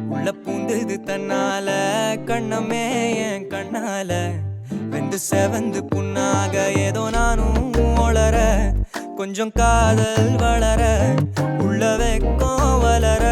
உள்ள பூந்தது தன்னால கண்ணமே என் கண்ணால வெந்து செவந்து புண்ணாக ஏதோ நானும் ஒளர கொஞ்சம் காதல் வளர உள்ள வெக்கம் வளர